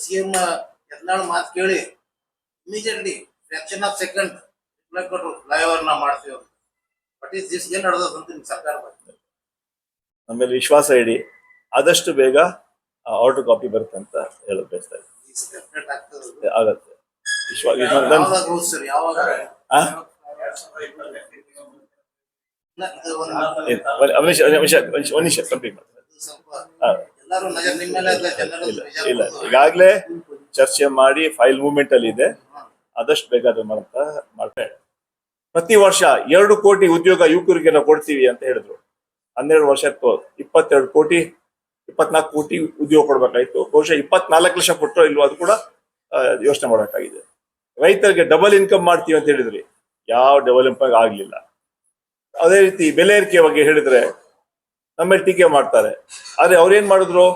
CM Yatnal ಮಾತು ಕೇಳಿ immediately fraction of second reply ಕೊಟ್ಟು ಫ್ಲೈಓವರ್ ನ ಮಾಡ್ತೀವಿ. ಬಟ್ ಇಸ್ ದಿಸ್ ಏನ್ ನಡೆದ ಅಂತ ಸರ್ಕಾರ ನಮ್ಮಲ್ಲಿ ವಿಶ್ವಾಸ ಇಡಿ, ಆದಷ್ಟು ಬೇಗ ಆರ್ಡರ್ ಕಾಪಿ ಬರುತ್ತೆ ಅಂತ ಹೇಳಕ್ ಬಯಸ್ತಾ ಇದ್ದೀನಿ. ಆಗತ್ತೆ ಇಲ್ಲ, ಈಗಾಗ್ಲೇ ಚರ್ಚೆ ಮಾಡಿ ಫೈಲ್ ಮೂವ್ಮೆಂಟ್ ಅಲ್ಲಿ ಇದೆ. ಆದಷ್ಟು ಬೇಗ ಅದು ಮಾಡ್ತಾರೆ. ಪ್ರತಿ ವರ್ಷ 2 ಕೋಟಿ ಉದ್ಯೋಗ ಯುವಕರಿಗೆ ನಾವು ಕೊಡ್ತೀವಿ ಅಂತ ಹೇಳಿದ್ರು. 12 ವರ್ಷಕ್ಕೂ 22 ಕೋಟಿ 24 ಕೋಟಿ ಉದ್ಯೋಗ ಕೊಡ್ಬೇಕಾಯ್ತು. ಬಹುಶಃ 24 ಲಕ್ಷ ಕೊಟ್ಟರು ಇಲ್ವೋ ಅದು ಕೂಡ ಯೋಚನೆ ಮಾಡಬೇಕಾಗಿದೆ. ರೈತರಿಗೆ ಡಬಲ್ ಇನ್ಕಮ್ ಮಾಡ್ತೀವಿ ಅಂತ ಹೇಳಿದ್ರಿ, ಯಾವ ಡಬಲ್ ಇನ್ಕಮ್ ಆಗ್ಲಿಲ್ಲ. ಅದೇ ರೀತಿ ಬೆಲೆ ಏರಿಕೆ ಬಗ್ಗೆ ಹೇಳಿದ್ರೆ ನಮ್ಮಲ್ಲಿ ಟೀಕೆ ಮಾಡ್ತಾರೆ. ಆದ್ರೆ ಅವ್ರೇನ್ ಮಾಡಿದ್ರು,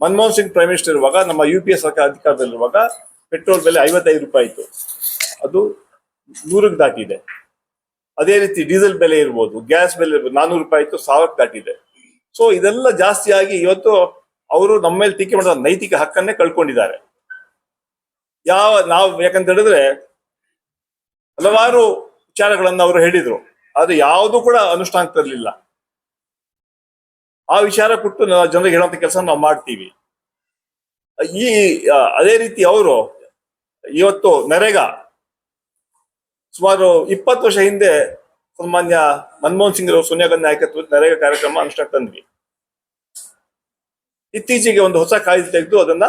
ಮನಮೋಹನ್ ಸಿಂಗ್ ಪ್ರೈಮ್ ಮಿನಿಸ್ಟರ್ ಇರುವಾಗ, ನಮ್ಮ UPA ಸರ್ಕಾರ ಅಧಿಕಾರದಲ್ಲಿರುವಾಗ ಪೆಟ್ರೋಲ್ ಬೆಲೆ 55 ರೂಪಾಯಿ ಇತ್ತು, ಅದು 100ಕ್ಕೆ ದಾಟಿದೆ. ಅದೇ ರೀತಿ ಡೀಸೆಲ್ ಬೆಲೆ ಇರ್ಬೋದು, ಗ್ಯಾಸ್ ಬೆಲೆ 400 ರೂಪಾಯಿ ಇತ್ತು, 1000ಕ್ಕೆ ದಾಟಿದೆ. ಸೊ ಇದೆಲ್ಲ ಜಾಸ್ತಿ ಆಗಿ ಇವತ್ತು ಅವರು ನಮ್ಮ ಮೇಲೆ ಟೀಕೆ ಮಾಡಿದ ನೈತಿಕ ಹಕ್ಕನ್ನೇ ಕಳ್ಕೊಂಡಿದ್ದಾರೆ. ನಾವು ಯಾಕಂತ ಹೇಳಿದ್ರೆ ಹಲವಾರು ವಿಚಾರಗಳನ್ನ ಅವರು ಹೇಳಿದ್ರು, ಆದ್ರೆ ಯಾವುದು ಕೂಡ ಅನುಷ್ಠಾನಕ್ಕೆ ತರಲಿಲ್ಲ. ಆ ವಿಚಾರ ಕೊಟ್ಟು ಜನರಿಗೆ ಹೇಳುವಂತ ಕೆಲಸ ನಾವು ಮಾಡ್ತೀವಿ. ಅದೇ ರೀತಿ ಅವರು ಇವತ್ತು ನರೇಗಾ ಸುಮಾರು 20 ವರ್ಷ ಹಿಂದೆ ಸನ್ಮಾನ್ಯ ಮನಮೋಹನ್ ಸಿಂಗ್ ಸೋನಿಯಾ ಗಾಂಧಿ ನಾಯಕತ್ವದ ನರೇಗಾ ಕಾರ್ಯಕ್ರಮ ಅನುಷ್ಠಾನ ತಂದ್ವಿ. ಇತ್ತೀಚೆಗೆ ಒಂದು ಹೊಸ ಕಾಯ್ದೆ ತೆಗೆದು ಅದನ್ನ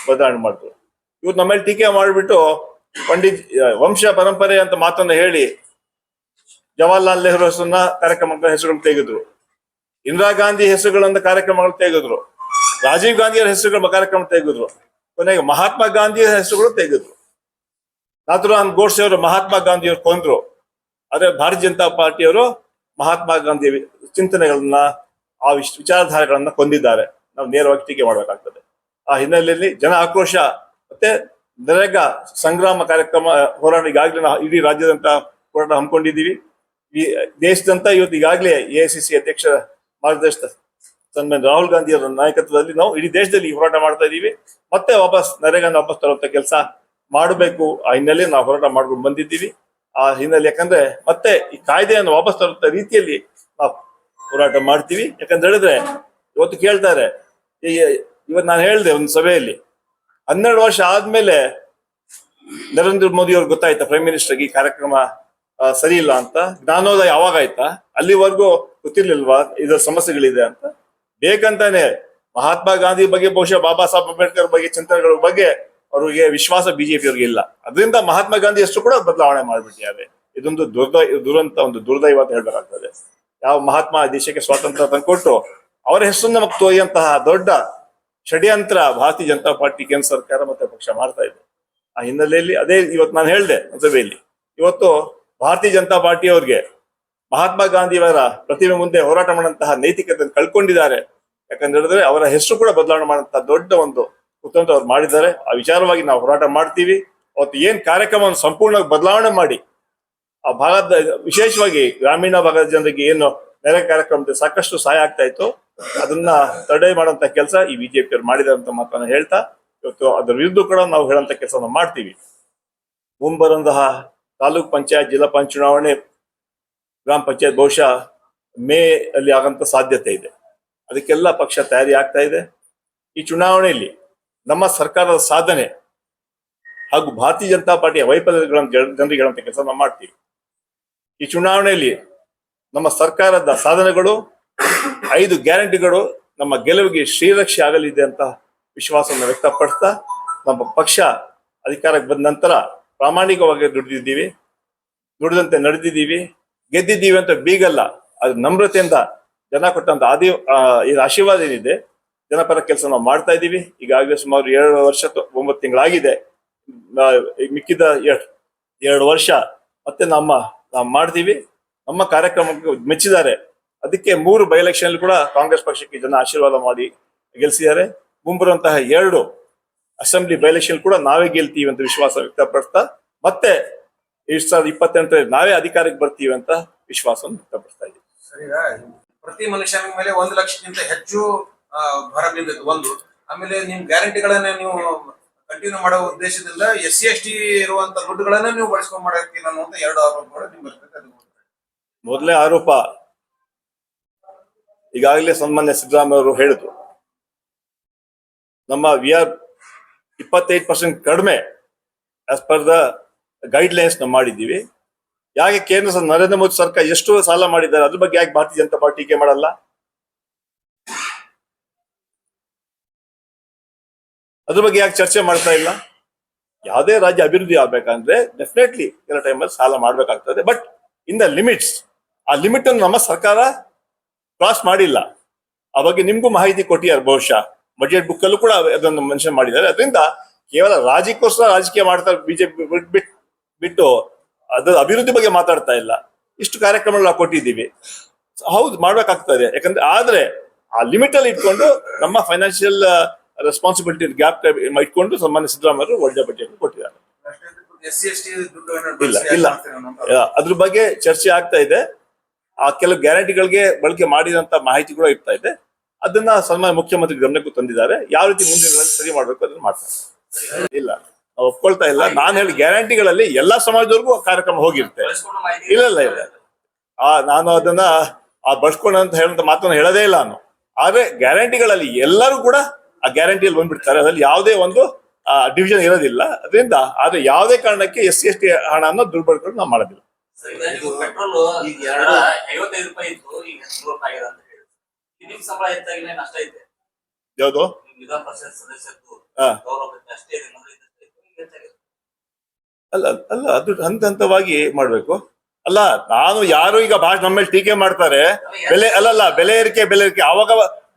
ಬದಲಾವಣೆ ಮಾಡಿದ್ರು. ಇವ್ರು ನಮ್ಮಲ್ಲಿ ಟೀಕೆ ಮಾಡಿಬಿಟ್ಟು ಪಂಡಿತ್ ವಂಶ ಪರಂಪರೆ ಅಂತ ಮಾತನ್ನ ಹೇಳಿ ಜವಾಹರ್ಲಾಲ್ ನೆಹರು ಹೆಸರನ್ನ ಕಾರ್ಯಕ್ರಮಗಳ ಹೆಸರುಗಳು ತೆಗೆದ್ರು, ಇಂದಿರಾ ಗಾಂಧಿ ಹೆಸರುಗಳನ್ನ ಕಾರ್ಯಕ್ರಮಗಳು ತೆಗೆದ್ರು, ರಾಜೀವ್ ಗಾಂಧಿಯವರ ಹೆಸರುಗಳ ಕಾರ್ಯಕ್ರಮ ತೆಗೆದ್ರು, ಕೊನೆಗೆ ಮಹಾತ್ಮ ಗಾಂಧಿಯ ಹೆಸರುಗಳು ತೆಗೆದ್ರು. ನಾಥುರಾಮ್ ಗೋಡ್ಸೆ ಅವರು ಮಹಾತ್ಮ ಗಾಂಧಿಯವರು ಕೊಂದ್ರು, ಆದ್ರೆ ಭಾರತೀಯ ಜನತಾ ಪಾರ್ಟಿಯವರು ಮಹಾತ್ಮ ಗಾಂಧಿಯ ಚಿಂತನೆಗಳನ್ನ, ಆ ವಿಚಾರಧಾರೆಗಳನ್ನ ಕೊಂದಿದ್ದಾರೆ. ನಾವು ನೇರವಾಗಿ ಟೀಕೆ ಮಾಡಬೇಕಾಗ್ತದೆ. ಆ ಹಿನ್ನೆಲೆಯಲ್ಲಿ ಜನ ಆಕ್ರೋಶ ಮತ್ತೆ ನರೇಗಾ ಸಂಗ್ರಾಮ ಕಾರ್ಯಕ್ರಮ ಹೋರಾಟ ಈಗಾಗಲೇ ನಾವು ಇಡೀ ರಾಜ್ಯದಂತ ಹೋರಾಟ ಹಮ್ಮಿಕೊಂಡಿದ್ದೀವಿ. ಈ ದೇಶದಂತ ಇವತ್ತು ಈಗಾಗಲೇ AICC ಅಧ್ಯಕ್ಷ ಮಾರ್ಗದರ್ಶಕ ಸನ್ಮಾನ್ಯ ರಾಹುಲ್ ಗಾಂಧಿ ಅವರ ನಾಯಕತ್ವದಲ್ಲಿ ನಾವು ಇಡೀ ದೇಶದಲ್ಲಿ ಹೋರಾಟ ಮಾಡ್ತಾ ಇದ್ದೀವಿ. ಮತ್ತೆ ನರೇಗಾನ ವಾಪಸ್ ತರುವಂತ ಕೆಲಸ ಮಾಡಬೇಕು. ಆ ಹಿನ್ನೆಲೆ ನಾವು ಹೋರಾಟ ಮಾಡ್ಕೊಂಡು ಬಂದಿದ್ದೀವಿ. ಆ ಹಿನ್ನೆಲೆ ಯಾಕಂದ್ರೆ ಮತ್ತೆ ಈ ಕಾಯ್ದೆಯನ್ನು ವಾಪಸ್ ತರುವಂತ ರೀತಿಯಲ್ಲಿ ನಾವು ಹೋರಾಟ ಮಾಡ್ತೀವಿ. ಯಾಕಂತ ಹೇಳಿದ್ರೆ ಇವತ್ತು ಕೇಳ್ತಾರೆ, ಇವತ್ತು ನಾನು ಹೇಳಿದೆ ಒಂದು ಸಭೆಯಲ್ಲಿ, 12 ವರ್ಷ ಆದ್ಮೇಲೆ ನರೇಂದ್ರ ಮೋದಿ ಅವ್ರಿಗೆ ಗೊತ್ತಾಯ್ತಾ ಪ್ರೈಮ್ ಮಿನಿಸ್ಟರ್ಗೆ ಈ ಕಾರ್ಯಕ್ರಮ ಸರಿ ಇಲ್ಲ ಅಂತ? ಜ್ಞಾನೋದಯ ಯಾವಾಗ ಆಯ್ತಾ? ಅಲ್ಲಿವರೆಗೂ ಗೊತ್ತಿರ್ಲಿಲ್ವಾ ಇದರ ಸಮಸ್ಯೆಗಳಿದೆ ಅಂತ? ಬೇಕಂತಾನೆ ಮಹಾತ್ಮ ಗಾಂಧಿ ಬಗ್ಗೆ, ಬಹುಶಃ ಬಾಬಾ ಸಾಹೇಬ್ ಅಂಬೇಡ್ಕರ್ ಬಗ್ಗೆ ಚಿಂತನೆಗಳ ಬಗ್ಗೆ ಅವರಿಗೆ ವಿಶ್ವಾಸ ಬಿಜೆಪಿ ಅವ್ರಿಗೆ ಇಲ್ಲ. ಅದರಿಂದ ಮಹಾತ್ಮ ಗಾಂಧಿ ಅಷ್ಟು ಕೂಡ ಬದಲಾವಣೆ ಮಾಡ್ಬಿಟ್ಟಿದ್ದಾರೆ. ಇದೊಂದು ದುರಂತ, ಒಂದು ದುರ್ದೈವ ಅಂತ ಹೇಳ್ಬೇಕಾಗ್ತದೆ. ಯಾವ ಮಹಾತ್ಮ ದೇಶಕ್ಕೆ ಸ್ವಾತಂತ್ರ್ಯ ತಂದುಕೊಟ್ಟು ಅವರ ಹೆಸರನ್ನ ನಮಗೆ ತೋರಿಯಂತಹ ದೊಡ್ಡ ಷಡ್ಯಂತ್ರ ಭಾರತೀಯ ಜನತಾ ಪಾರ್ಟಿ ಕೇಂದ್ರ ಸರ್ಕಾರ ಮತ್ತೆ ಪಕ್ಷ ಮಾಡ್ತಾ ಇದೆ. ಆ ಹಿನ್ನೆಲೆಯಲ್ಲಿ ಅದೇ ಇವತ್ತು ನಾನು ಹೇಳಿದೆ ಸಭೆಯಲ್ಲಿ, ಇವತ್ತು ಭಾರತೀಯ ಜನತಾ ಪಾರ್ಟಿ ಅವ್ರಿಗೆ ಮಹಾತ್ಮ ಗಾಂಧಿಯವರ ಪ್ರತಿಮೆ ಮುಂದೆ ಹೋರಾಟ ಮಾಡುವಂತಹ ನೈತಿಕತೆ ಕಳ್ಕೊಂಡಿದ್ದಾರೆ. ಯಾಕಂತ ಹೇಳಿದ್ರೆ ಅವರ ಹೆಸರು ಕೂಡ ಬದಲಾವಣೆ ಮಾಡುವಂತಹ ದೊಡ್ಡ ಒಂದು ಕುತಂತ್ರ ಅವ್ರು ಮಾಡಿದ್ದಾರೆ. ಆ ವಿಚಾರವಾಗಿ ನಾವು ಹೋರಾಟ ಮಾಡ್ತೀವಿ. ಅವತ್ತು ಏನ್ ಕಾರ್ಯಕ್ರಮವನ್ನು ಸಂಪೂರ್ಣವಾಗಿ ಬದಲಾವಣೆ ಮಾಡಿ ಆ ಭಾಗದ ವಿಶೇಷವಾಗಿ ಗ್ರಾಮೀಣ ಭಾಗದ ಜನರಿಗೆ ಏನು ನೆರೆ ಕಾರ್ಯಕ್ರಮದಲ್ಲಿ ಸಾಕಷ್ಟು ಸಹಾಯ ಆಗ್ತಾ ಇತ್ತು, ಅದನ್ನ ತಡೆ ಮಾಡುವಂತ ಕೆಲಸ ಈ ಬಿಜೆಪಿ ಅವರು ಮಾಡಿದ್ದಾರೆ ಅಂತ ಮಾತನ್ನ ಹೇಳ್ತಾ, ಇವತ್ತು ಅದರ ವಿರುದ್ಧ ಕೂಡ ನಾವು ಹೇಳುವಂತ ಕೆಲಸವನ್ನು ಮಾಡ್ತೀವಿ. ಮುಂಬರುವಂತಹ ತಾಲೂಕ್ ಪಂಚಾಯತ್, ಜಿಲ್ಲಾ ಪಂಚಾಯತ್ ಚುನಾವಣೆ, ಗ್ರಾಮ ಪಂಚಾಯತ್ ಬಹುಶಃ ಮೇ ಅಲ್ಲಿ ಆಗಂತ ಸಾಧ್ಯತೆ ಇದೆ. ಅದಕ್ಕೆಲ್ಲ ಪಕ್ಷ ತಯಾರಿ ಆಗ್ತಾ ಇದೆ. ಈ ಚುನಾವಣೆಯಲ್ಲಿ ನಮ್ಮ ಸರ್ಕಾರದ ಸಾಧನೆ ಹಾಗೂ ಭಾರತೀಯ ಜನತಾ ಪಾರ್ಟಿಯ ವೈಫಲ್ಯಗಳನ್ನು ಜನರಿಗೆ ಹೇಳುವಂತ ಕೆಲಸ ನಾವು ಮಾಡ್ತೀವಿ. ಈ ಚುನಾವಣೆಯಲ್ಲಿ ನಮ್ಮ ಸರ್ಕಾರದ ಸಾಧನೆಗಳು, 5 ಗ್ಯಾರಂಟಿಗಳು ನಮ್ಮ ಗೆಲುವಿಗೆ ಶ್ರೀರಕ್ಷೆ ಆಗಲಿದೆ ಅಂತ ವಿಶ್ವಾಸವನ್ನು ವ್ಯಕ್ತಪಡಿಸ್ತಾ, ನಮ್ಮ ಪಕ್ಷ ಅಧಿಕಾರಕ್ಕೆ ಬಂದ ನಂತರ ಪ್ರಾಮಾಣಿಕವಾಗಿ ದುಡಿದಂತೆ ನಡೆದಿದ್ದೀವಿ, ಗೆದ್ದಿದ್ದೀವಿ ಅಂತ ಬೀಗಲ್ಲ, ಅದು ನಮ್ರತೆಯಿಂದ ಜನ ಕೊಟ್ಟಂತ ಇದು ಆಶೀರ್ವಾದ ಏನಿದೆ, ಜನಪರ ಕೆಲಸ ನಾವು ಮಾಡ್ತಾ ಇದ್ದೀವಿ. ಈಗಾಗಲೇ ಸುಮಾರು 7 ವರ್ಷ 9 ತಿಂಗಳಾಗಿದೆ. ಮಿಕ್ಕಿದ 2 ವರ್ಷ ಮತ್ತೆ ನಾವು ಮಾಡ್ತೀವಿ. ನಮ್ಮ ಕಾರ್ಯಕ್ರಮಕ್ಕೆ ಮೆಚ್ಚಿದ್ದಾರೆ. ಅದಕ್ಕೆ 3 ಬೈ ಎಲೆಕ್ಷನ್ ಕೂಡ ಕಾಂಗ್ರೆಸ್ ಪಕ್ಷಕ್ಕೆ ಜನ ಆಶೀರ್ವಾದ ಮಾಡಿ ಗೆಲ್ಸಿದ್ದಾರೆ. ಮುಂಬರುವಂತಹ 2 ಅಸೆಂಬ್ಲಿ ಬೈ ಎಲೆಕ್ಷನ್ ಕೂಡ ನಾವೇ ಗೆಲ್ತೀವಿ ಅಂತ ವಿಶ್ವಾಸ ವ್ಯಕ್ತಪಡಿಸ್ತಾ, ಮತ್ತೆ 2028 ನಾವೇ ಅಧಿಕಾರಕ್ಕೆ ಬರ್ತೀವಿ ಅಂತ ವಿಶ್ವಾಸವನ್ನು ವ್ಯಕ್ತಪಡಿಸ್ತಾ ಇದ್ದೀವಿ. ಪ್ರತಿ ಮನುಷ್ಯನ ಮೇಲೆ 1 ಲಕ್ಷಕ್ಕಿಂತ ಹೆಚ್ಚು ಭರ ಬಿದ್ದಿತ್ತು ಒಂದು. ಆಮೇಲೆ ನಿಮ್ ಗ್ಯಾರಂಟಿಗಳನ್ನ ನೀವು ಕಂಟಿನ್ಯೂ ಮಾಡೋ ಉದ್ದೇಶದಿಂದ SC ST ಇರುವಂತ ದುಡ್ಡುಗಳನ್ನ ನೀವು ಬಳಸ್ಕೊಂಡ್ ಮಾಡಕ್ಕೆ ಅನ್ನುವಂತ ಎರಡು ಆರೋಪಗಳು ನಿಮ್ ಬರ್ತದೆ. ಅದು ಮೊದಲನೇ ಆರೋಪ ಈಗಾಗಲೇ ಸನ್ಮಾನ್ಯ ಸಿದ್ದರಾಮಯ್ಯ ಅವರು ಹೇಳಿದ್ರು, ನಮ್ಮ VR 25% ಕಡಿಮೆ as per the guide lines ನಾವು ಮಾಡಿದ್ದೀವಿ. ಯಾಕೆ ಕೇಂದ್ರ ನರೇಂದ್ರ ಮೋದಿ ಸರ್ಕಾರ ಎಷ್ಟು ಸಾಲ ಮಾಡಿದ್ದಾರೆ ಅದ್ರ ಬಗ್ಗೆ ಯಾಕೆ ಭಾರತೀಯ ಜನತಾ ಪಾರ್ಟಿ ಟೀಕೆ ಮಾಡಲ್ಲ? ಅದ್ರ ಬಗ್ಗೆ ಯಾಕೆ ಚರ್ಚೆ ಮಾಡ್ತಾ ಇಲ್ಲ? ಯಾವುದೇ ರಾಜ್ಯ ಅಭಿವೃದ್ಧಿ ಆಗ್ಬೇಕಂದ್ರೆ ಡೆಫಿನೆಟ್ಲಿ ಕೆಲ ಟೈಮಲ್ಲಿ ಸಾಲ ಮಾಡ್ಬೇಕಾಗ್ತದೆ, ಬಟ್ ಇನ್ ದ ಲಿಮಿಟ್ಸ್. ಆ ಲಿಮಿಟ್ ಅನ್ನು ನಮ್ಮ ಸರ್ಕಾರ ಕ್ರಾಸ್ ಮಾಡಿಲ್ಲ. ಆ ಬಗ್ಗೆ ನಿಮ್ಗೂ ಮಾಹಿತಿ ಕೊಟ್ಟಿದ್ದಾರೆ, ಬಹುಶಃ ಬಜೆಟ್ ಬುಕ್ ಅಲ್ಲೂ ಕೂಡ ಅದನ್ನು ಮೆನ್ಷನ್ ಮಾಡಿದ್ದಾರೆ. ಅದರಿಂದ ಕೇವಲ ರಾಜಕೀಯಕ್ಕೋಸ್ಕರ ರಾಜಕೀಯ ಮಾಡ್ತಾರೆ ಬಿಜೆಪಿ ಬಿಟ್ಟು ಅದ್ರ ಅಭಿವೃದ್ಧಿ ಬಗ್ಗೆ ಮಾತಾಡ್ತಾ ಇಲ್ಲ. ಇಷ್ಟು ಕಾರ್ಯಕ್ರಮಗಳು ನಾವು ಕೊಟ್ಟಿದ್ದೀವಿ, ಹೌದು ಮಾಡ್ಬೇಕಾಗ್ತದೆ. ಯಾಕಂದ್ರೆ ಆದ್ರೆ ಆ ಲಿಮಿಟ್ ಅಲ್ಲಿ ಇಟ್ಕೊಂಡು ನಮ್ಮ ಫೈನಾನ್ಷಿಯಲ್ ರೆಸ್ಪಾನ್ಸಿಬಿಲಿಟಿ ಗ್ಯಾಪ್ ಇಟ್ಕೊಂಡು ಸನ್ಮಾನ್ಯ ಸಿದ್ದರಾಮಯ್ಯ ಅವರು ಒಳ್ಳೆ ಬಜೆಟ್ ಕೊಟ್ಟಿದ್ದಾರೆ. SC ST ದುಡ್ಡುಗಳನ್ನ ಇಲ್ಲ ಬಳಸಿ ಇಲ್ಲ ಯಾಕ್ ಮಾಡ್ತೀರಿ ಅನ್ನುವಂತ ಅದ್ರ ಬಗ್ಗೆ ಚರ್ಚೆ ಆಗ್ತಾ ಇದೆ. ಆ ಕೆಲವು ಗ್ಯಾರಂಟಿಗಳಿಗೆ ಬಳಕೆ ಮಾಡಿದಂತ ಮಾಹಿತಿ ಕೂಡ ಇರ್ತಾ ಇದೆ. ಅದನ್ನ ಸನ್ಮಾನ್ಯ ಮುಖ್ಯಮಂತ್ರಿ ಗಮನಕ್ಕೂ ತಂದಿದ್ದಾರೆ. ಯಾವ ರೀತಿ ಮುಂದಿನ ದಿನಗಳಲ್ಲಿ ಸರಿ ಮಾಡ್ಬೇಕು ಅದನ್ನ ಮಾಡ್ತಾರೆ. ಇಲ್ಲ ನಾವು ಒಪ್ಕೊಳ್ತಾ ಇಲ್ಲ. ನಾನು ಹೇಳಿ ಗ್ಯಾರಂಟಿಗಳಲ್ಲಿ ಎಲ್ಲಾ ಸಮಾಜದವರೆಗೂ ಕಾರ್ಯಕ್ರಮ ಹೋಗಿರುತ್ತೆ. ಇಲ್ಲ ಇಲ್ಲ ಇಲ್ಲ ನಾನು ಅದನ್ನ ಬಳಸ್ಕೊಂಡು ಅಂತ ಹೇಳುವಂತ ಮಾತನ್ನು ಹೇಳೋದೇ ಇಲ್ಲ ನಾನು. ಆದ್ರೆ ಗ್ಯಾರಂಟಿಗಳಲ್ಲಿ ಎಲ್ಲರೂ ಕೂಡ ಆ ಗ್ಯಾರಂಟಿಯಲ್ಲಿ ಬಂದ್ಬಿಡ್ತಾರೆ. ಅದ್ರಲ್ಲಿ ಯಾವುದೇ ಒಂದು ಡಿವಿಷನ್ ಇರೋದಿಲ್ಲ. ಅದರಿಂದ ಆದ್ರೆ ಯಾವುದೇ ಕಾರಣಕ್ಕೆ SC ST ಹಣವನ್ನು ದುರ್ಬಳಕೆ ನಾವು ಮಾಡೋದಿಲ್ಲ. ಪೆಟ್ರೋಲ್ ಈಗ ಎರಡು 55 ರೂಪಾಯಿ ಇತ್ತು, ಈಗ 100 ರೂಪಾಯಿ ಆಗಿದೆ ಅಂತ ಹೇಳಿ. ನಿಮ್ ಸಂಬಳ ಹೆಚ್ಚಾಗಿಲ್ಲ, ನಷ್ಟ ಐತೆ. ಯಾವುದು ವಿಧಾನ ಪರಿಷತ್ ಸದಸ್ಯರು ಹಾ. ಗೌರವ ಅಷ್ಟೇ ಇದೆ, ಮೊದಲು ಇದ್ದಷ್ಟೇ ಇತ್ತು, ಈಗ ಹೆಚ್ಚಾಗಿದೆ. ಅಲ್ಲ ಅಲ್ಲ ಅದು ಹಂತ ಹಂತವಾಗಿ ಮಾಡ್ಬೇಕು. ಅಲ್ಲ ನಾನು ಯಾರು ಈಗ ನಮ್ಮ ಮೇಲೆ ಟೀಕೆ ಮಾಡ್ತಾರೆ ಬೆಲೆ ಬೆಲೆ ಏರಿಕೆ ಆವಾಗ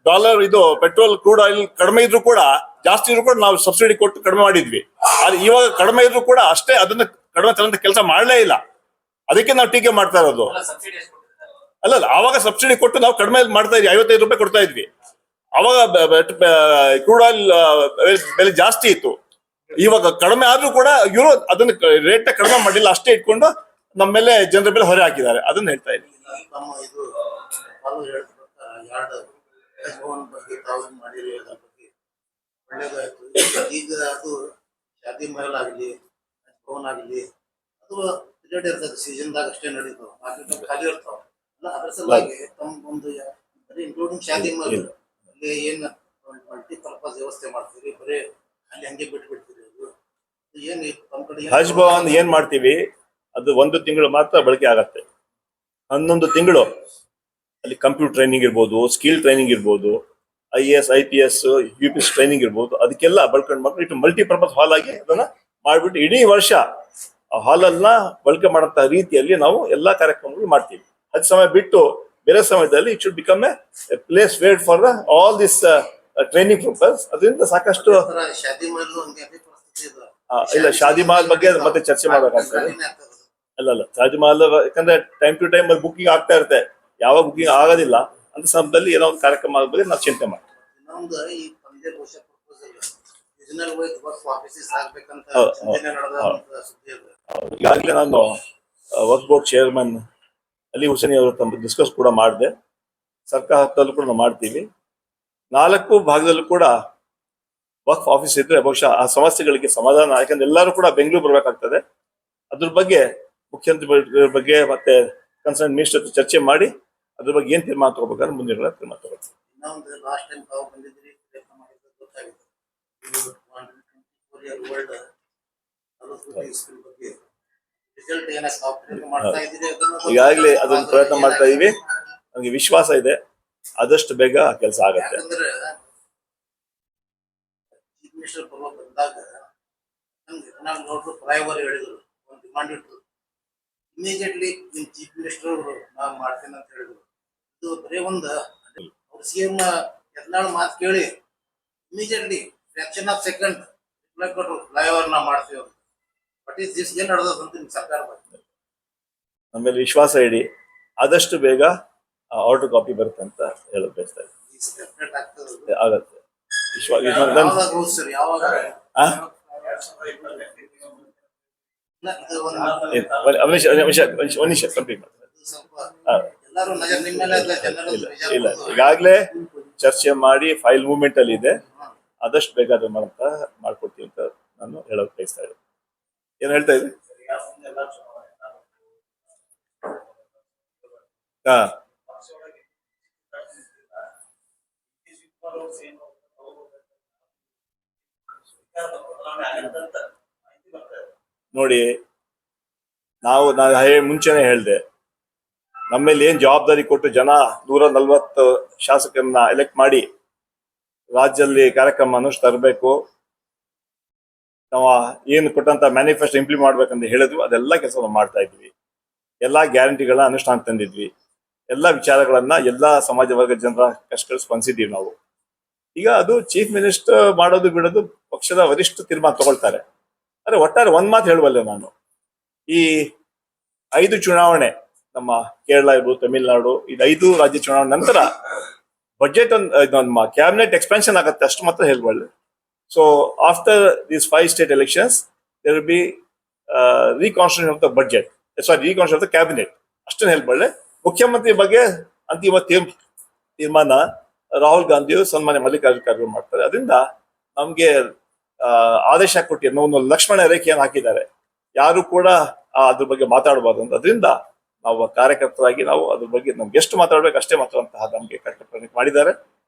ಡಾಲರ್ ಇದು ಪೆಟ್ರೋಲ್ ಕ್ರೂಡ್ ಆಯಿಲ್ ಕಡಿಮೆ ಇದ್ರು ಕೂಡ ಜಾಸ್ತಿ ಇದ್ರು ಕೂಡ ನಾವು ಸಬ್ಸಿಡಿ ಕೊಟ್ಟು ಕಡಿಮೆ ಮಾಡಿದ್ವಿ. ಆದ್ರೆ ಇವಾಗ ಕಡಿಮೆ ಇದ್ರು ಕೂಡ ಅಷ್ಟೇ ಅದನ್ನ ಕಡಿಮೆ ತರಂತ ಕೆಲಸ ಮಾಡಲೇ ಇಲ್ಲ. ಅದಕ್ಕೆ ನಾವು ಟೀಕೆ ಮಾಡ್ತಾ ಇರೋದು. ಸಬ್ಸಿಡಿ ಎಷ್ಟು ಕೊಟ್ಟಿದ್ದಾರೆ? ಅಲ್ಲ ಆವಾಗ ಸಬ್ಸಿಡಿ ಕೊಟ್ಟು ನಾವು ಕಡಿಮೆ ಮಾಡ್ತಾ ಇದ್ವಿ, 55 ರೂಪಾಯಿ ಕೊಡ್ತಾ ಇದ್ವಿ. ಅವಾಗ ಕ್ರೂಡ್ ಆಯಿಲ್ ಬೆಲೆ ಜಾಸ್ತಿ ಇತ್ತು. ಇವಾಗ ಕಡಿಮೆ ಆದ್ರೂ ಕೂಡ ಇವರು ಅದನ್ನ ರೇಟ್ ಕಡಿಮೆ ಮಾಡಿಲ್ಲ, ಅಷ್ಟೇ ಇಟ್ಕೊಂಡು ನಮ್ಮ ಮೇಲೆ ಜನರ ಮೇಲೆ ಹೊರೆ ಹಾಕಿದ್ದಾರೆ. ಅದನ್ನ ಹೇಳ್ತಾ ಇದ್ದೀನಿ. ತಮ್ಮ ಇದು ತಾವು ಹೇಳ್ತಿರ್ತಾರ ಎರಡು ಭವನ ಬಗ್ಗೆ ತಾವು ಮಾಡಿರಿ, ಅದ್ರ ಬಗ್ಗೆ ಒಳ್ಳೇದಾಯ್ತು. ಈಗ ಅದು ಶಾದಿ ಮಹಲ್ ಆಗಲಿ ಭವನ ಆಗಲಿ ಅದು ಪೀರಿಯಡ್ ಇರ್ತದೆ, ಸೀಸನ್ದಾಗ ಅಷ್ಟೇ ನಡೀತಾವ, ಮಾರ್ಕೆಟ್ ಖಾಲಿ ಇರ್ತಾವ. ಅಲ್ಲ ಅದ್ರ ಸಲುವಾಗಿ ತಮ್ಮ ಒಂದು ಬರೀ ಇನ್ಕ್ಲೂಡಿಂಗ್ ಶಾದಿ ಮಹಲ್ ಅಲ್ಲಿ ಏನ್ ಮಲ್ಟಿಪರ್ಪಸ್ ವ್ಯವಸ್ಥೆ ಮಾಡ್ತೀರಿ, ಬರೀ ಅಲ್ಲಿ ಹಂಗೆ ಬಿಟ್ಬಿಡ್ತೀರಿ? ಅದು ಏನ್ ತಮ್ಮ ಕಡೆ ಹಜ್ ಭವನ್ ಏನ್ ಮಾಡ್ತೀವಿ ಅದು 1 ತಿಂಗಳು ಮಾತ್ರ ಬಳಕೆ ಆಗತ್ತೆ. 11 ತಿಂಗಳು ಅಲ್ಲಿ ಕಂಪ್ಯೂಟರ್ ಟ್ರೈನಿಂಗ್ ಇರ್ಬೋದು, ಸ್ಕಿಲ್ ಟ್ರೈನಿಂಗ್ ಇರ್ಬೋದು, IAS IPS UPS ಟ್ರೈನಿಂಗ್ ಇರ್ಬೋದು, ಅದಕ್ಕೆಲ್ಲ ಬಳಕೆ ಮಾಡ್ಕೊಂಡು ಇಟ್ಟು ಮಲ್ಟಿಪರ್ಪಸ್ ಹಾಲ್ ಆಗಿ ಅದನ್ನ ಮಾಡ್ಬಿಟ್ಟು ಇಡೀ ವರ್ಷ ಆ ಹಾಲನ್ನ ಬಳಕೆ ಮಾಡಂತ ರೀತಿಯಲ್ಲಿ ನಾವು ಎಲ್ಲಾ ಕಾರ್ಯಕ್ರಮಗಳು ಮಾಡ್ತೀವಿ. ಹಜ್ ಸಮಯ ಬಿಟ್ಟು ಬೇರೆ ಸಮಯದಲ್ಲಿ it should become A place where for all this training purpose. ಅದರಿಂದ ಸಾಕಷ್ಟು ಶಾದಿ ಮಹಲ್ ಹಂಗೆ ಅದೇ ಪರಿಸ್ಥಿತಿ ಇದೆ. ಇಲ್ಲ ಶಾದಿ ಮಹಲ್ ಬಗ್ಗೆ ಮತ್ತೆ ಚರ್ಚೆ ಮಾಡಬೇಕಾಗ್ತದೆ. ಅಲ್ಲ ಶಾದಿ ಮಹಲ್ ಯಾಕಂದ್ರೆ ಟೈಮ್ ಟು ಟೈಮ್ ಬುಕಿಂಗ್ ಆಗ್ತಾ ಇರುತ್ತೆ. ಯಾವಾಗ ಬುಕಿಂಗ್ ಆಗೋದಿಲ್ಲ ಅಂತ ಸಮಯದಲ್ಲಿ ಏನೋ ಒಂದು ಕಾರ್ಯಕ್ರಮ ಆಗೋದ್ರೆ ನಾವು ಚಿಂತೆ ಮಾಡ್ತೀವಿ. ಇನ್ನೊಂದು ಈ ಪಂದ್ಯ ಬಹುಶಃ proposal regional wise work offices ಆಗ್ಬೇಕಂತ ಹೌದು, ಚಿಂತನೆ ನಡೆದ ಸುದ್ದಿ ಇದೆ. ಈಗಾಗಲೇ ನಾನು ವರ್ಕ್ ಬೋರ್ಡ್ ಚೇರ್ಮನ್ ಅಲಿ ಹುಸೇನಿ ಅವರು ತಮ್ಮ ಡಿಸ್ಕಸ್ ಕೂಡ ಮಾಡಿದೆ. ಸರ್ಕಾರ ಹತ್ತಲ್ಲೂ ಕೂಡ ನಾವು ಮಾಡ್ತೀವಿ. 4 ಭಾಗದಲ್ಲೂ ಕೂಡ ವರ್ಕ್ ಆಫೀಸ್ ಇದ್ರೆ ಬಹುಶಃ ಆ ಸಮಸ್ಯೆಗಳಿಗೆ ಸಮಾಧಾನ. ಯಾಕಂದ್ರೆ ಎಲ್ಲರೂ ಕೂಡ ಬೆಂಗಳೂರು ಬರಬೇಕಾಗ್ತದೆ. ಅದ್ರ ಬಗ್ಗೆ ಮುಖ್ಯಮಂತ್ರಿ ಬಗ್ಗೆ ಮತ್ತೆ ಕನ್ಸರ್ನ್ ಮಿನಿಸ್ಟರ್ ಚರ್ಚೆ ಮಾಡಿ ಅದ್ರ ಬಗ್ಗೆ ಏನ್ ತೀರ್ಮಾನ ತಗೋಬೇಕಾದ್ರೆ ಮುಂದಿನ ತೀರ್ಮಾನ ತಗೋಬೇಕು. ಇನ್ನೊಂದು ಲಾಸ್ಟ್ ಟೈಮ್ ತಾವು ಬಂದಿದ್ರಿ, ಪ್ರಯತ್ನ ಮಾಡಿದ್ದು ಗೊತ್ತಾಗಿದೆ. ವರ್ಲ್ಡ್ ಸ್ಕೂಲ್ ಬಗ್ಗೆ ರಿಸಲ್ಟ್ ಏನಾಗ ತಾವು ಪ್ರಯತ್ನ ಮಾಡ್ತಾ ಇದ್ದೀರಿ? ಈಗಾಗಲೇ ಅದನ್ನ ಪ್ರಯತ್ನ ಮಾಡ್ತಾ ಇದೀವಿ. ನಮ್ಗೆ ವಿಶ್ವಾಸ ಇದೆ ಆದಷ್ಟು ಬೇಗ ಕೆಲಸ ಆಗತ್ತೆ. ಯಾಕಂದ್ರೆ ಚೀಫ್ ಮಿನಿಸ್ಟರ್ ಬಂದಾಗ ನಮ್ಗೆ ನಾವು ನೋಡ್ರು ಫ್ಲೈಓವರ್ ಹೇಳಿದ್ರು, ಒಂದು ಡಿಮಾಂಡ್ ಇಟ್ರು. ಇಮಿಡಿಯೇಟ್ಲಿ ನಿಮ್ ಚೀಫ್ ಮಿನಿಸ್ಟರ್ ಅವರು ನಾವು ಮಾಡ್ತೇನೆ ಅಂತ ಹೇಳಿದ್ರು. ಇದು ಬರೀ ಒಂದು ಅವ್ರ CM ಯತ್ನಾಳ್ ಮಾತು ಕೇಳಿ immediately fraction of second reply ಕೊಟ್ಟರು, ಫ್ಲೈಓವರ್ ನಾವು ಮಾಡ್ತೀವಿ ಅಂತ. ಬಟ್ ಈಸ್ ದಿಸ್ ಏನ್ ನಡೆದ ಅಂತ ನಿಮ್ ಸರ್ಕಾರ ಬರ್ತದೆ. ನಮ್ಮಲ್ಲಿ ವಿಶ್ವಾಸ ಇಡಿ, ಆದಷ್ಟು ಬೇಗ ಆರ್ಡರ್ ಕಾಪಿ ಬರುತ್ತೆ ಅಂತ ಹೇಳಕ್ ಬಯಸ್ತಾ ಇದ್ದೀನಿ. ಆಗತ್ತೆ ವಿಶ್ವಾಸ. ಯಾವಾಗ ಹೌದು ಸರ್, ಯಾವಾಗ ಕಂಪ್ಲೀಟ್ ಸ್ವಲ್ಪ ಎಲ್ಲರೂ ನಜರ್ ನಿಮ್ಮ ಮೇಲೆ ಅಲ್ಲ, ಜನರ ಇಲ್ಲ ಈಗಾಗಲೇ ಚರ್ಚೆ ಮಾಡಿ ಫೈಲ್ ಮೂವ್ಮೆಂಟ್ ಅಲ್ಲಿ ಇದೆ. ಆದಷ್ಟು ಬೇಗ ಅದು ಮಾಡ್ಕೊಡ್ತೀವಿ ಅಂತ ನಾನು ಹೇಳೋಕೆ ಬಯಸ್ತಾ ಇದ್ದೆ. ಏನ್ ಹೇಳ್ತಾ ಇದ್ರಿ? ಹಾ, ನೋಡಿ, ನಾನು ಮುಂಚೆನೆ ಹೇಳ್ದೆ, ನಮ್ಮೇಲೆ ಏನ್ ಜವಾಬ್ದಾರಿ ಕೊಟ್ಟು ಜನ 140 ಶಾಸಕರನ್ನ ಎಲೆಕ್ಟ್ ಮಾಡಿ ರಾಜ್ಯದಲ್ಲಿ ಕಾರ್ಯಕ್ರಮ ತರಬೇಕು, ನಾವು ಏನು ಕೊಟ್ಟಂತ ಮ್ಯಾನಿಫೆಸ್ಟೋ ಇಂಪ್ಲಿಮೆಂಟ್ ಮಾಡ್ಬೇಕಂತ ಹೇಳಿದ್ವಿ. ಅದೆಲ್ಲ ಕೆಲಸ ಮಾಡ್ತಾ ಇದ್ವಿ. ಎಲ್ಲಾ ಗ್ಯಾರಂಟಿಗಳನ್ನ ಅನುಷ್ಠಾನ ತಂದಿದ್ವಿ. ಎಲ್ಲಾ ವಿಚಾರಗಳನ್ನ ಎಲ್ಲಾ ಸಮಾಜ ವರ್ಗ ಜನರ ಕಷ್ಟಗಳು ಸ್ಪಂದಿಸಿದೀವಿ ನಾವು. ಈಗ ಅದು ಚೀಫ್ ಮಿನಿಸ್ಟರ್ ಮಾಡೋದು ಬಿಡೋದು ಪಕ್ಷದ ವರಿಷ್ಠ ತೀರ್ಮಾನ ತಗೊಳ್ತಾರೆ. ಆದ್ರೆ ಒಟ್ಟಾರೆ ಒಂದ್ ಮಾತು ಹೇಳುವಲ್ಲ ನಾನು, ಈ 5 ಚುನಾವಣೆ, ನಮ್ಮ ಕೇರಳ ಇರ್ಬೋದು, ತಮಿಳುನಾಡು, ಇದು 5 ರಾಜ್ಯ ಚುನಾವಣೆ ನಂತರ ಬಜೆಟ್ ನಮ್ಮ ಕ್ಯಾಬಿನೆಟ್ ಎಕ್ಸ್ಪೆನ್ಷನ್ ಆಗುತ್ತೆ, ಅಷ್ಟು ಮಾತ್ರ ಹೇಳ್ಬಲ್ಲೆ. So after these 5 state elections there will be reconstitution of the budget, reconstitution of the cabinet, ಅಷ್ಟನ್ನು ಹೇಳ್ಬಲ್ಲೆ. ಮುಖ್ಯಮಂತ್ರಿ ಬಗ್ಗೆ ಅಂತಿಮ ತೀರ್ಮಾನ ರಾಹುಲ್ ಗಾಂಧಿಯು ಸನ್ಮಾನ್ಯ ಮಲ್ಲಿಕಾರ್ಜುನ ಖರ್ಗೆ ಮಾಡ್ತಾರೆ. ಅದರಿಂದ ನಮ್ಗೆ ಆದೇಶ ಕೊಟ್ಟಿದ್ದಾರೆ, ಒಂದು ಲಕ್ಷ್ಮಣ ರೇಖೆಯನ್ನು ಹಾಕಿದ್ದಾರೆ, ಯಾರು ಕೂಡ ಅದ್ರ ಬಗ್ಗೆ ಮಾತಾಡಬಾರ್ದು ಅಂತ. ಅದರಿಂದ ನಾವು ಕಾರ್ಯಕರ್ತರಾಗಿ ನಾವು ಅದ್ರ ಬಗ್ಗೆ ನಮ್ಗೆ ಎಷ್ಟು ಮಾತಾಡ್ಬೇಕು ಅಷ್ಟೇ ಮಾತಾಡುವಂತಹ ನಮ್ಗೆ ಕಟ್ಟಪ್ಪಣೆ ಮಾಡಿದ್ದಾರೆ.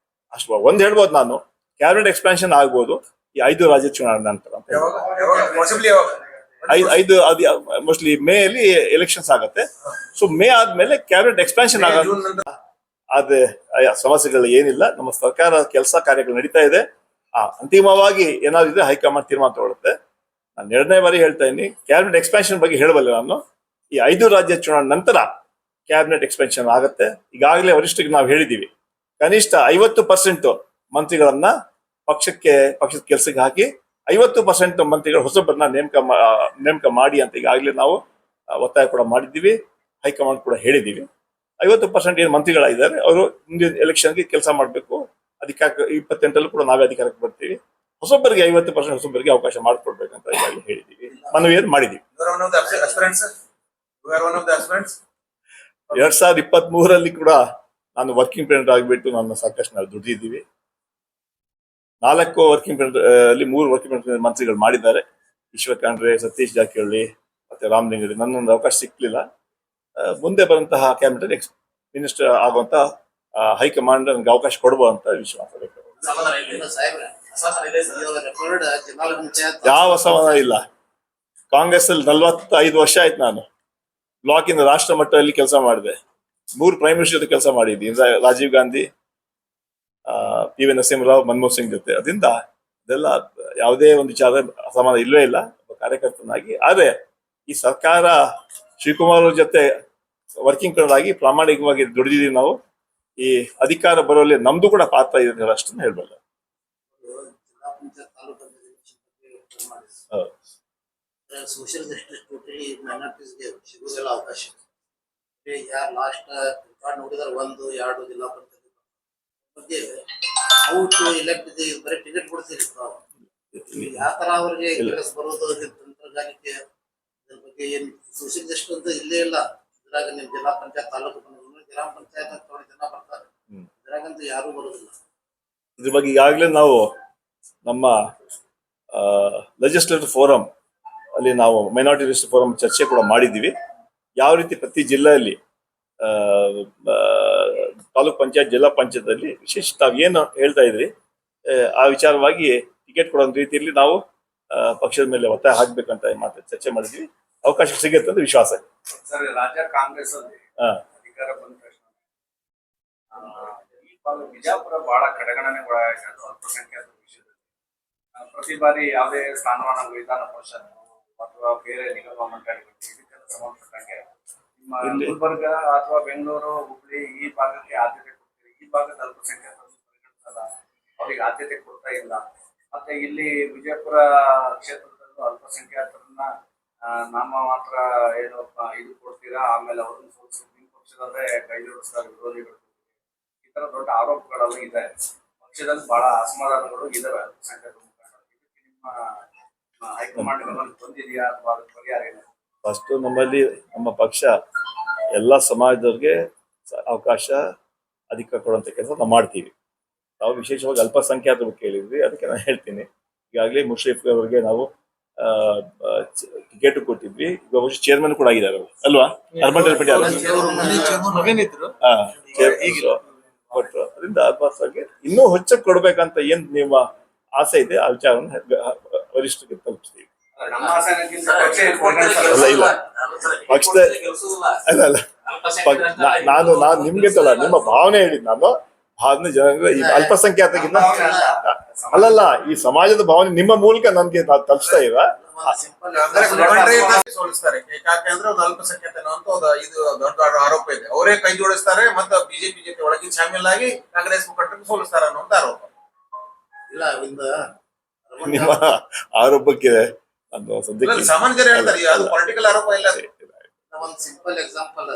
ಅಷ್ಟು ಒಂದ್ ಹೇಳ್ಬೋದು ನಾನು, ಕ್ಯಾಬಿನೆಟ್ ಎಕ್ಸ್ಪಾನ್ಷನ್ ಆಗ್ಬೋದು ಈ 5 ರಾಜ್ಯ ಚುನಾವಣೆ ನಂತರ ಅಂತ. ಐದು ಅದು ಮೋಸ್ಟ್ಲಿ ಮೇ ಅಲ್ಲಿ ಎಲೆಕ್ಷನ್ಸ್ ಆಗತ್ತೆ. ಸೊ ಮೇ ಆದ್ಮೇಲೆ ಕ್ಯಾಬಿನೆಟ್ ಎಕ್ಸ್ಪಾನ್ಷನ್ ಆಗುತ್ತೆ. ಅದೇ ಸಮಸ್ಯೆಗಳು ಏನಿಲ್ಲ, ನಮ್ಮ ಸರ್ಕಾರ ಕೆಲಸ ಕಾರ್ಯಗಳು ನಡೀತಾ ಇದೆ. ಅಂತಿಮವಾಗಿ ಏನಾದ್ರು ಇದೆ ಹೈಕಮಾಂಡ್ ತೀರ್ಮಾನ ತಗೊಳುತ್ತೆ. ನಾನು 2ನೇ ಬಾರಿ ಹೇಳ್ತಾ ಇದ್ದೀನಿ, ಕ್ಯಾಬಿನೆಟ್ ಎಕ್ಸ್ಪಾನ್ಷನ್ ಬಗ್ಗೆ ಹೇಳಬಲ್ಲ ನಾನು. ಈ 5 ರಾಜ್ಯ ಚುನಾವಣೆ ನಂತರ ಕ್ಯಾಬಿನೆಟ್ ಎಕ್ಸ್ಪಾನ್ಷನ್ ಆಗುತ್ತೆ. ಈಗಾಗಲೇ ವರಿಷ್ಠರಿಗೆ ನಾವು ಹೇಳಿದೀವಿ, ಕನಿಷ್ಠ 50% ಮಂತ್ರಿಗಳನ್ನ ಪಕ್ಷದ ಕೆಲಸಕ್ಕೆ ಹಾಕಿ 50% ಮಂತ್ರಿಗಳು ಹೊಸಬರನ್ನ ನೇಮಕ ಮಾಡಿ ಅಂತ ಈಗಾಗಲೇ ನಾವು ಒತ್ತಾಯ ಕೂಡ ಮಾಡಿದ್ದೀವಿ. ಹೈಕಮಾಂಡ್ ಕೂಡ ಹೇಳಿದ್ದೀವಿ. 50% ಏನು ಮಂತ್ರಿಗಳಾಗಿದ್ದಾರೆ ಅವರು ಮುಂದಿನ ಎಲೆಕ್ಷನ್ಗೆ ಕೆಲಸ ಮಾಡಬೇಕು. 28 ಕೂಡ ನಾವೇ ಅಧಿಕಾರಕ್ಕೆ ಬರ್ತೀವಿ. ಹೊಸಬರಿಗೆ 50% ಹೊಸಬರಿಗೆ ಅವಕಾಶ ಮಾಡಿಕೊಡ್ಬೇಕಂತ ಈಗಾಗಲೇ ಹೇಳಿದ್ದೀವಿ, ಮನವಿಯನ್ನು ಮಾಡಿದ್ದೀವಿ. 2023 ಕೂಡ ನಾನು ವರ್ಕಿಂಗ್ ಪ್ರೆಸಿಡೆಂಟ್ ಆಗಿಬಿಟ್ಟು ನಾನು ಸಾಕಷ್ಟು ನಾವು ದುಡಿದಿದ್ದೀವಿ. 4 ವರ್ಕಿಂಗ್ ಪ್ರೆಸಿಡೆಂಟ್ ಅಲ್ಲಿ 3 ವರ್ಕಿಂಗ್ ಪ್ರೆಸಿಡೆಂಟ್ ಮಂತ್ರಿಗಳು ಮಾಡಿದ್ದಾರೆ. ಈಶ್ವರ್ ಖಂಡ್ರೆ, ಸತೀಶ್ ಜಾರಕಿಹೊಳಿ ಮತ್ತೆ ರಾಮಲಿಂಗಡಿ. ನನ್ನೊಂದು ಅವಕಾಶ ಸಿಕ್ಲಿಲ್ಲ. ಮುಂದೆ ಬರುವಂತಹ ಕ್ಯಾಬಿನೆಟ್ ಮಿನಿಸ್ಟರ್ ಆಗುವಂತ ಹೈಕಮಾಂಡ್ ನನಗೆ ಅವಕಾಶ ಕೊಡುವಂತ ವಿಶ್ವಾಸ ಬೇಕು. ಯಾವ ಅಸಮಾಧಾನ ಇಲ್ಲ. ಕಾಂಗ್ರೆಸ್ ಅಲ್ಲಿ 45 ವರ್ಷ ಆಯ್ತು. ನಾನು ಬ್ಲಾಕ್ ಇಂದ ರಾಷ್ಟ್ರ ಮಟ್ಟದಲ್ಲಿ ಕೆಲಸ ಮಾಡಿದೆ. 3 ಪ್ರೈಮ್ ಮಿನಿಸ್ಟರ್ ಜೊತೆ ಕೆಲಸ ಮಾಡಿದ್ದೀನಿ, ರಾಜೀವ್ ಗಾಂಧಿ, PV ನರಸಿಂಹರಾವ್, ಮನಮೋಹನ್ ಸಿಂಗ್ ಜೊತೆ. ಅದರಿಂದ ಇದೆಲ್ಲ ಯಾವುದೇ ಒಂದು ವಿಚಾರ ಅಸಮಾಧಾನ ಇಲ್ಲವೇ ಇಲ್ಲ ಕಾರ್ಯಕರ್ತನಾಗಿ. ಆದ್ರೆ ಈ ಸರ್ಕಾರ ಶಿವಕುಮಾರ್ ಅವ್ರ ಜೊತೆ ವರ್ಕಿಂಗ್ ಆಗಿ ಪ್ರಾಮಾಣಿಕವಾಗಿ ದುಡಿದಿದ್ದೀವಿ ನಾವು. ಈ ಅಧಿಕಾರ ಬರುವಲ್ಲಿ ನಮ್ದು ಕೂಡ ಪಾತ್ರ ಇದೆ, ಅಷ್ಟನ್ನು ಹೇಳ್ಬಲ್ಲ. ಸೋಷಿಯಲ್ ಜಸ್ಟಿಸ್ ಟೋಟಲಿ ಮೈನಾರಿಟೀಸ್ಗೆ ಸಿಗೋದಿಲ್ಲ ಅವಕಾಶ. ಯಾರು ಲಾಸ್ಟ್ ನೋಡಿದಾರೆ 1-2 ಜಿಲ್ಲಾ ಪಂಚಾಯತ್ ಬಗ್ಗೆ ಔಟ್ ಇಲೆಕ್ಟ್ ಬರೀ ಟಿಕೆಟ್ ಕೊಡ್ತೀರಿ ತಾವು. ಯಾವ ತರ ಅವ್ರಿಗೆ ಕೆಲಸ ಬರೋದು, ತಂತ್ರಗಾರಿಕೆ ಇದ್ರ ಬಗ್ಗೆ ಏನ್ ಸೋಷಿಯಲ್ ಜಸ್ಟಿಸ್ ಅಂತ ಇಲ್ಲೇ ಇಲ್ಲ. ಇದ್ರಾಗ ನಿಮ್ ಜಿಲ್ಲಾ ಪಂಚಾಯತ್, ತಾಲೂಕು ಗ್ರಾಮ ಪಂಚಾಯತ್ ಅಂತ ಜನ ಬರ್ತಾರೆ, ಇದ್ರಾಗಂತೂ ಯಾರು ಬರೋದಿಲ್ಲ. ಇದ್ರ ಬಗ್ಗೆ ಈಗಾಗಲೇ ನಾವು ನಮ್ಮ ಲೆಜಿಸ್ಲೇಟಿವ್ ಫೋರಂ ಅಲ್ಲಿ ನಾವು ಮೈನಾರಿಟಿ ಲಿಸ್ಟ್ ಫೋರಂ ಚರ್ಚೆ ಕೂಡ ಮಾಡಿದ್ದೀವಿ. ಯಾವ ರೀತಿ ಪ್ರತಿ ಜಿಲ್ಲೆಯಲ್ಲಿ ತಾಲೂಕ್ ಪಂಚಾಯತ್, ಜಿಲ್ಲಾ ಪಂಚಾಯತ್ ಅಲ್ಲಿ ವಿಶೇಷ ತಾವು ಏನು ಹೇಳ್ತಾ ಇದ್ರಿ ಆ ವಿಚಾರವಾಗಿ ಟಿಕೆಟ್ ಕೊಡೋ ರೀತಿಯಲ್ಲಿ ನಾವು ಪಕ್ಷದ ಮೇಲೆ ಒತ್ತಾಯ ಹಾಕ್ಬೇಕಂತ ಮಾತ್ರ ಚರ್ಚೆ ಮಾಡಿದ್ವಿ. ಅವಕಾಶ ಸಿಗುತ್ತೆ ಅಂತ ವಿಶ್ವಾಸ ಇದೆ. ಸರ್, ರಾಜ್ಯ ಕಾಂಗ್ರೆಸ್ ಅಲ್ಲಿ ಅಧಿಕಾರ ಬಂದ ತಕ್ಷಣ ಬಿಜಾಪುರ ಬಹಳ ಕಡೆಗಣನೆ ಒಳಗಾಯಿತು ಅಲ್ಪಸಂಖ್ಯಾತರ ವಿಷಯದಲ್ಲಿ. ಪ್ರತಿ ಬಾರಿ ಯಾವುದೇ ಸ್ಥಾನಮಾನ ವಿಧಾನ ಪರಿಷತ್ ಅಥವಾ ಬೇರೆ ನಿಗಮ ಮಂಡಳಿಗಳು ಇದಕ್ಕೆಲ್ಲ ಸಂಬಂಧಪಟ್ಟಂಗೆ ನಿಮ್ಮ ಗುಲ್ಬರ್ಗ ಅಥವಾ ಬೆಂಗಳೂರು, ಹುಬ್ಳಿ ಈ ಭಾಗಕ್ಕೆ ಆದ್ಯತೆ ಕೊಡ್ತೀರಿ, ಈ ಭಾಗದ ಅಲ್ಪಸಂಖ್ಯಾತರನ್ನು ಪರಿಗಣಿಸಲ್ಲ, ಅವ್ರಿಗೆ ಆದ್ಯತೆ ಕೊಡ್ತಾ ಇಲ್ಲ. ಮತ್ತೆ ಇಲ್ಲಿ ವಿಜಯಪುರ ಕ್ಷೇತ್ರದಲ್ಲೂ ಅಲ್ಪಸಂಖ್ಯಾತರನ್ನ ನಾಮ ಮಾತ್ರ ಏನಪ್ಪ ಇದು ಕೊಡ್ತೀರಾ, ಆಮೇಲೆ ಅವ್ರನ್ನ ಸೋಲಿಸಿ ನಿಮ್ಮ ಪಕ್ಷದಲ್ಲೇ ಕೈ ಜೋಡಿಸ್ತಾರೆ ವಿರೋಧಿಗಳು. ಈ ತರ ದೊಡ್ಡ ಆರೋಪಗಳೆಲ್ಲ ಇದೆ. ಪಕ್ಷದಲ್ಲಿ ಬಹಳ ಅಸಮಾಧಾನಗಳು ಇದಾವೆ ಅಲ್ಪಸಂಖ್ಯಾತ ಮುಖಂಡರು. ಇದಕ್ಕೆ ನಿಮ್ಮ ಹೈಕಮಾಂಡ್ ಗಮನ ಬಂದಿದೆಯಾ ಅಥವಾ ಅದ್ರ ಪರಿಹಾರ ಏನು? ಫಸ್ಟ್ ನಮ್ಮಲ್ಲಿ ನಮ್ಮ ಪಕ್ಷ ಎಲ್ಲ ಸಮಾಜದವ್ರಿಗೆ ಅವಕಾಶ ಅಧಿಕಾರ ಕೊಡುವಂತ ಕೆಲಸ ನಾವು ಮಾಡ್ತೀವಿ. ನಾವು ವಿಶೇಷವಾಗಿ ಅಲ್ಪಸಂಖ್ಯಾತರ ಕೇಳಿದ್ವಿ, ಅದಕ್ಕೆ ನಾನು ಹೇಳ್ತೀನಿ. ಈಗಾಗಲೇ ಮುಷರೀಫ್ ಅವರಿಗೆ ನಾವು ಟಿಕೆಟ್ ಕೊಟ್ಟಿದ್ವಿ. ಈಗ ಚೇರ್ಮನ್ ಕೂಡ ಆಗಿದ್ದಾರೆ ಅವ್ರು, ಅಲ್ವಾ? ಅರ್ಬನ್ ಡೆವಲಪ್ಮೆಂಟ್ ಕೊಟ್ಟರು. ಅದರಿಂದ ಆತ್ಮಹತ್ಯೆ ಇನ್ನೂ ಹೆಚ್ಚಕ್ಕೆ ಕೊಡ್ಬೇಕಂತ ಏನ್ ನಿಮ್ಮ ಆಸೆ ಇದೆ ಆ ವಿಚಾರವನ್ನು ವರಿಷ್ಠರಿಗೆ ತಲುಪಿಸ್ತೀವಿ. ನಮ್ಮ ಆಸನಕ್ಕಿಂತ ಪಕ್ಷ ಅಲ್ಲ, ಇಲ್ಲ. ಪಕ್ಷದ ಅಲ್ಲ ನಾನು ನಿಮ್ಗೆ ನಿಮ್ಮ ಭಾವನೆ ಹೇಳಿದ್ ನಾನು ಭಾವನೆ ಜನರಿಗೆ ಈ ಅಲ್ಪಸಂಖ್ಯಾತಕ್ಕಿಂತ ಅಲ್ಲಲ್ಲ, ಈ ಸಮಾಜದ ಭಾವನೆ ನಿಮ್ಮ ಮೂಲಕ ನನ್ಗೆ ತಲುಪಿಸ್ತಾ ಇರ. ಸೋಲಿಸ್ತಾರೆ ಯಾಕಂದ್ರೆ ಒಂದು ಅಲ್ಪಸಂಖ್ಯಾತನ ಅಂತ ಇದು ದೊಡ್ಡ ಆರೋಪ ಇದೆ. ಅವರೇ ಕೈ ಜೋಡಿಸ್ತಾರೆ ಮತ್ತೆ ಬಿಜೆಪಿ ಜೊತೆ ಒಳಗೆ ಶಾಮೀಲಾಗಿ ಕಾಂಗ್ರೆಸ್ ಮುಖಂಡರಿಗೆ ಸೋಲಿಸ್ತಾರೆ ಅನ್ನುವಂತ ಆರೋಪ. ಇಲ್ಲ ಅವಿಂದ ನಿಮ್ಮ ಆರೋಪಕ್ಕೆ ಅದು ಸದ್ಯಕ್ಕೆ ಸಾಮಾನ್ಯ ಜನ ಹೇಳ್ತಾರೆ, ಅದು ಪೊಲಿಟಿಕಲ್ ಆರೋಪ ಇಲ್ಲ. ಒಂದು ಸಿಂಪಲ್ ಎಕ್ಸಾಂಪಲ್,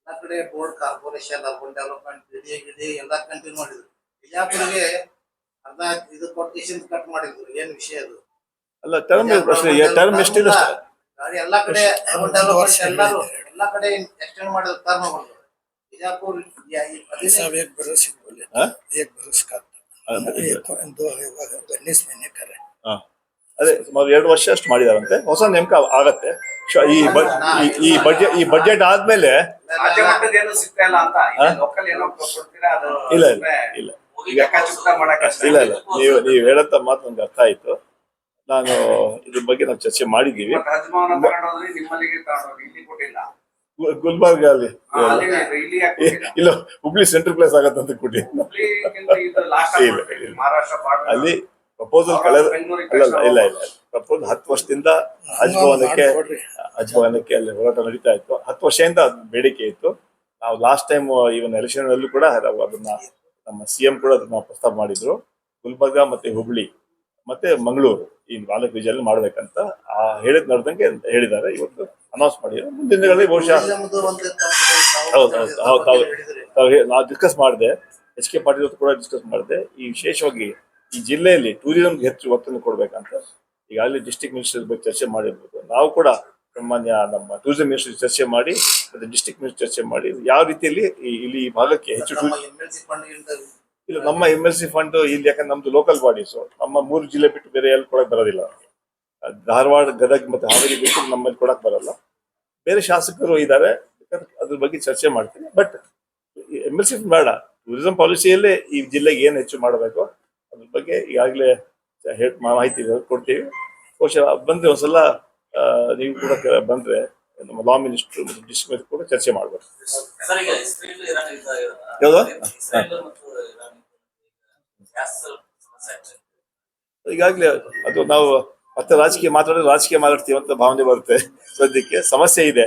ಎಲ್ಲ ಕಡೆ ಬೋರ್ಡ್ ಕಾರ್ಪೊರೇಷನ್ ಅರ್ಬನ್ ಡೆವಲಪ್ಮೆಂಟ್ ಗಿಡಿ ಎಲ್ಲಾ ಕಂಟಿನ್ಯೂ ಮಾಡಿದ್ರು. ಬಿಜಾಪುರಿಗೆ ಅರ್ಧ ಇದು ಕೊಟೇಶನ್ ಕಟ್ ಮಾಡಿದ್ರು. ಏನ್ ವಿಷಯ ಅದು? ಅಲ್ಲ, ಟರ್ಮ್ ಎಷ್ಟಿದೆ ಗಾಡಿ ಎಲ್ಲಾ ಕಡೆ ಅರ್ಬನ್ ಡೆವಲಪ್ಮೆಂಟ್ ಎಲ್ಲಾ ಕಡೆ ಎಕ್ಸ್ಟೆಂಡ್ ಮಾಡಿದ್ರು ಟರ್ಮ್ ಅವರು. ಬಿಜಾಪುರ एक बरस बोले, एक बरस का 19 महीने करे। ಅದೇ ಸುಮಾರು 2 ವರ್ಷ ಅಷ್ಟು ಮಾಡಿದಾರಂತೆ. ಹೊಸ ನೇಮಕ ಆಗತ್ತೆ ಈ ಬಜೆಟ್ ಆದ್ಮೇಲೆ. ರಾಜ್ಯ ಮಟ್ಟದ ಏನು ಸಿಗ್ತಾ ಇಲ್ಲ ಅಂತ ಲೋಕಲ್ ಏನೋ ಕೊಡ್ತೀರಾ? ಅದು ಇಲ್ಲ ಇಲ್ಲ ಇಲ್ಲ ನೀವು ಹೇಳಂತ ಮಾತು ನನ್ಗೆ ಅರ್ಥ ಆಯ್ತು. ನಾನು ಇದ್ರ ಬಗ್ಗೆ ನಾವು ಚರ್ಚೆ ಮಾಡಿದೀವಿ. ರಾಜಭವನ ತಗೊಂಡೋದ್ರಿ, ನಿಮ್ಮಲ್ಲಿಗೆ ತಗೊಂಡೋಗಿ ಇಲ್ಲಿ ಕೊಟ್ಟಿಲ್ಲ. ಗುಲ್ಬರ್ಗ ಅಲ್ಲಿ ಇಲ್ಲ, ಹುಬ್ಳಿ ಸೆಂಟ್ರಲ್ ಪ್ಲೇಸ್ ಆಗತ್ತಂತ ಕೊಟ್ಟಿ. ಅಲ್ಲಿ ಪ್ರಪೋಸಲ್ ಇಲ್ಲ ಪ್ರಪೋಸಲ್ 10 ವರ್ಷದಿಂದ ಹಜ್ ಅಲ್ಲಿ ಹೋರಾಟ ನಡೀತಾ ಇತ್ತು. 10 ವರ್ಷದಿಂದ ಅದು ಬೇಡಿಕೆ ಇತ್ತು. ನಾವು ಲಾಸ್ಟ್ ಟೈಮ್ ಇವನ್ ಎಲೆಕ್ಷನ್ ಅಲ್ಲೂ ಕೂಡ ಅದನ್ನ ನಮ್ಮ CM ಕೂಡ ಅದನ್ನ ಪ್ರಸ್ತಾಪ ಮಾಡಿದ್ರು. ಗುಲ್ಬರ್ಗ ಮತ್ತೆ ಹುಬ್ಳಿ ಮತ್ತೆ ಮಂಗಳೂರು ಈ 4 ವಿಜಯಲ್ಲಿ ಮಾಡ್ಬೇಕಂತ ಹೇಳಿದ್ ನಡೆದಂಗೆ ಹೇಳಿದ್ದಾರೆ. ಇವತ್ತು ಅನೌನ್ಸ್ ಮಾಡಿದ್ರು. ಮುಂದಿನ ದಿನಗಳಲ್ಲಿ ಬಹುಶಃ ನಾವು ಡಿಸ್ಕಸ್ ಮಾಡಿದೆ, HK ಪಾಟೀಲ್ ಕೂಡ ಡಿಸ್ಕಸ್ ಮಾಡಿದೆ. ಈ ವಿಶೇಷವಾಗಿ ಈ ಜಿಲ್ಲೆಯಲ್ಲಿ ಟೂರಿಸಂಗೆ ಹೆಚ್ಚು ಒತ್ತನ್ನು ಕೊಡ್ಬೇಕಂತ ಈಗಾಗಲೇ ಡಿಸ್ಟ್ರಿಕ್ಟ್ ಮಿನಿಸ್ಟರ್ ಬಗ್ಗೆ ಚರ್ಚೆ ಮಾಡಿರ್ಬೋದು. ನಾವು ಕೂಡ ಸಾಮಾನ್ಯ ನಮ್ಮ ಟೂರಿಸಂ ಮಿನಿಸ್ಟರ್ ಚರ್ಚೆ ಮಾಡಿ ಮತ್ತೆ ಡಿಸ್ಟ್ರಿಕ್ಟ್ ಮಿನಿಸ್ಟರ್ ಚರ್ಚೆ ಮಾಡಿ ಯಾವ ರೀತಿಯಲ್ಲಿ ಇಲ್ಲಿ ಈ ಭಾಗಕ್ಕೆ ಹೆಚ್ಚು ಇಲ್ಲ. ನಮ್ಮ MLC ಫಂಡ್ ಇಲ್ಲಿ ಯಾಕಂದ್ರೆ ನಮ್ದು ಲೋಕಲ್ ಬಾಡೀಸ್, ನಮ್ಮ 3 ಜಿಲ್ಲೆ ಬಿಟ್ಟು ಬೇರೆ ಎಲ್ಲಿ ಕೊಡಕ್ ಬರೋದಿಲ್ಲ. ಧಾರವಾಡ, ಗದಗ ಮತ್ತೆ ಹಾವೇರಿ ಬಿಟ್ಟು ನಮ್ಮಲ್ಲಿ ಕೊಡಕ್ ಬರಲ್ಲ. ಬೇರೆ ಶಾಸಕರು ಇದ್ದಾರೆ, ಅದ್ರ ಬಗ್ಗೆ ಚರ್ಚೆ ಮಾಡ್ತೀನಿ. ಬಟ್ MLC ಫಂಡ್ ಬೇಡ, ಟೂರಿಸಂ ಪಾಲಿಸಿಯಲ್ಲೇ ಈ ಜಿಲ್ಲೆಗೆ ಏನ್ ಹೆಚ್ಚು ಮಾಡಬೇಕು ಅದ್ರ ಬಗ್ಗೆ ಈಗಾಗಲೇ ಮಾಹಿತಿ ಕೊಡ್ತೀವಿ. ಬಹುಶಃ ಬಂದ್ರೆ ಒಂದ್ಸಲ ನೀವು ಕೂಡ ಬಂದ್ರೆ ನಮ್ಮ ಲಾ ಮಿನಿಸ್ಟರ್ ಮತ್ತು ಡಿಸ್ಟ್ರಿಕ್ಟ್ ಕೂಡ ಚರ್ಚೆ ಮಾಡ್ಬೇಕು. ಯಾವ್ದು ಈಗಾಗಲೇ ಅದು ನಾವು ಮತ್ತೆ ರಾಜಕೀಯ ಮಾತಾಡ್ತೀವಿ ಅಂತ ಭಾವನೆ ಬರುತ್ತೆ. ಸದ್ಯಕ್ಕೆ ಸಮಸ್ಯೆ ಇದೆ,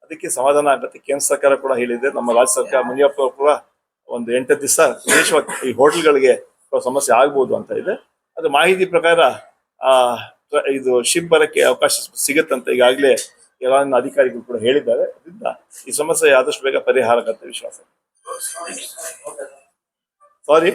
ಅದಕ್ಕೆ ಸಮಾಧಾನ ಆಗುತ್ತೆ. ಕೇಂದ್ರ ಸರ್ಕಾರ ಕೂಡ ಹೇಳಿದೆ, ನಮ್ಮ ರಾಜ್ಯ ಸರ್ಕಾರ ಮುನಿಯಪ್ಪ ಕೂಡ ಒಂದು 8 ದಿವಸ ವಿಶೇಷವಾಗಿ ಈ ಹೋಟೆಲ್ಗಳಿಗೆ ಸಮಸ್ಯೆ ಆಗ್ಬೋದು ಅಂತ ಇದೆ. ಅದು ಮಾಹಿತಿ ಪ್ರಕಾರ ಇದು ಶಿಪ್ ಬರಕ್ಕೆ ಅವಕಾಶ ಸಿಗುತ್ತಂತ ಈಗಾಗಲೇ ಇರಾನ್ ಅಧಿಕಾರಿಗಳು ಕೂಡ ಹೇಳಿದ್ದಾರೆ. ಅದರಿಂದ ಈ ಸಮಸ್ಯೆ ಆದಷ್ಟು ಬೇಗ ಪರಿಹಾರ ಆಗತ್ತೆ ವಿಶ್ವಾಸ. ಸಾರಿ.